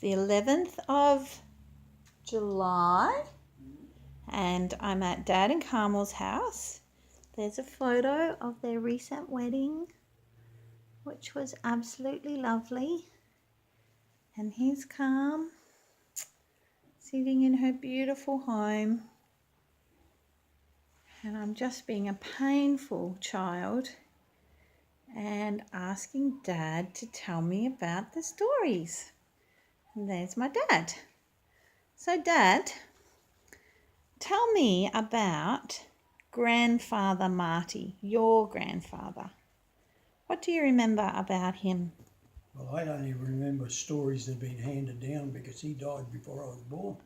the 11th of July and I'm at Dad and Carmel's house. There's a photo of their recent wedding, which was absolutely lovely. And here's Carm sitting in her beautiful home. And I'm just being a painful child and asking Dad to tell me about the stories. And there's my dad. So Dad, tell me about Grandfather Marty, your grandfather. What do you remember about him? Well, I don't even remember stories that have been handed down because he died before I was born.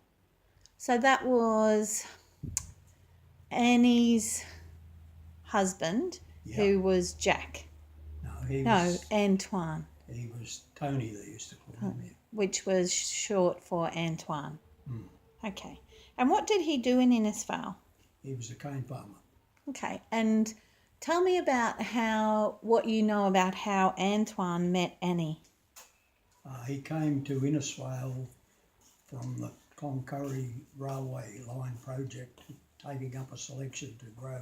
So that was Annie's husband, who was Jack. No, Antoine. He was Tony, they used to call him. Which was short for Antoine. Mm. Okay. And what did he do in Innisfail? He was a cane farmer. Okay. And tell me about what you know about how Antoine met Annie. He came to Innisfail from the Cloncurry Railway Line project, taking up a selection to grow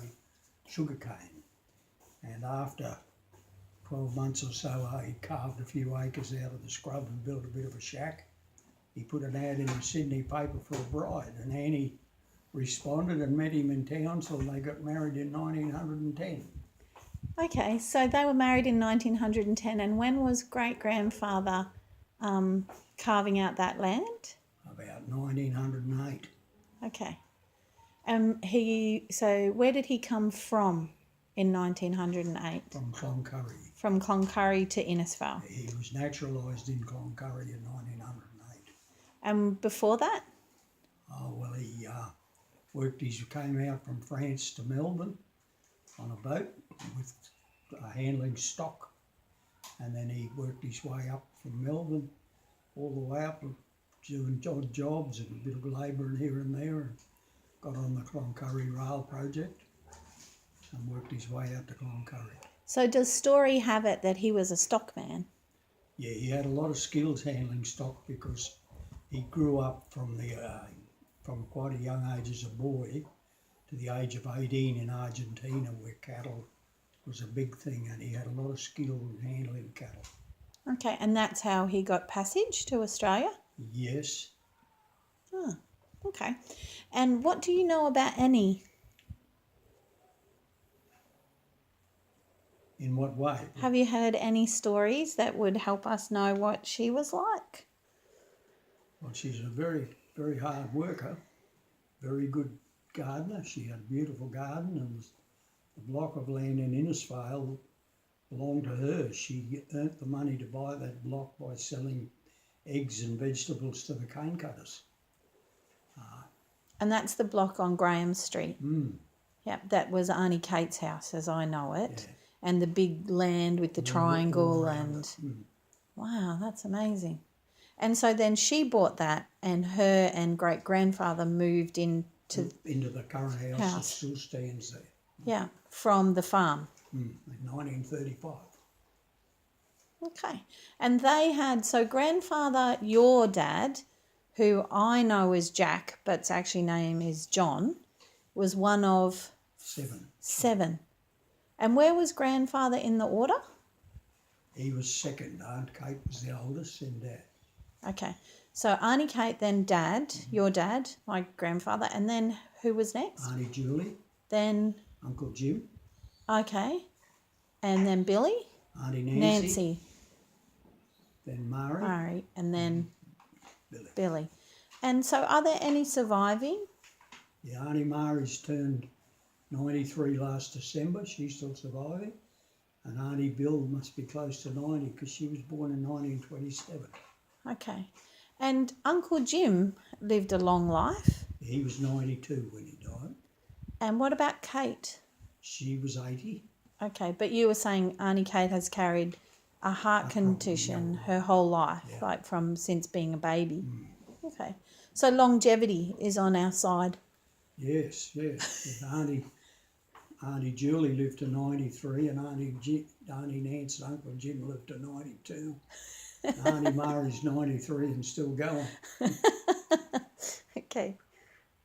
sugarcane. And after 12 months or so, he carved a few acres out of the scrub and built a bit of a shack. He put an ad in the Sydney paper for a bride, and Annie responded and met him in Townsville, and they got married in 1910. Okay, so they were married in 1910, and when was great-grandfather carving out that land? About 1908. Okay. So where did he come from in 1908? From Cloncurry. From Cloncurry to Innisfail. He was naturalised in Cloncurry in 1908. And before that? Oh, well, he came out from France to Melbourne on a boat with handling stock, and then he worked his way up from Melbourne all the way up, doing odd jobs and a bit of labouring here and there, and got on the Cloncurry Rail project and worked his way out to Cloncurry. So does story have it that he was a stockman? Yeah, he had a lot of skills handling stock because he grew up from quite a young age as a boy to the age of 18 in Argentina, where cattle was a big thing, and he had a lot of skill in handling cattle. Okay, and that's how he got passage to Australia? Yes. Oh, okay. And what do you know about Annie? In what way? Have you heard any stories that would help us know what she was like? Well, she's a very, very hard worker, very good gardener. She had a beautiful garden, and the block of land in Innisfail belonged to her. She earned the money to buy that block by selling eggs and vegetables to the cane cutters. And that's the block on Graham Street. Mm. Yep, that was Auntie Kate's house, as I know it. Yeah. And the big land with the triangle and... Mm. Wow, that's amazing. And so then she bought that, and her and great-grandfather moved into the current house that still stands there. Yeah, from the farm. In 1935. Okay. And they had, so grandfather, your dad, who I know is Jack, but its actually name is John, was one of... Seven. And where was grandfather in the order? He was second. Aunt Kate was the oldest, and Dad. Okay. So Auntie Kate, then Dad, your dad, my grandfather, and then who was next? Auntie Julie. Then... Uncle Jim. Okay. And then Billy? Auntie Nancy. Then Murray. And then Billy. And so are there any surviving? Yeah, Auntie Murray's turned 93 last December. She's still surviving. And Auntie Bill must be close to 90 because she was born in 1927. Okay. And Uncle Jim lived a long life? He was 92 when he died. And what about Kate? She was 80. Okay, but you were saying Auntie Kate has carried a heart condition her whole life, like from since being a baby. Mm. Okay. So longevity is on our side. Yes. Auntie Julie lived to 93, and Auntie Nancy and Uncle Jim lived to 92. Auntie Murray's 93 and still going. Okay.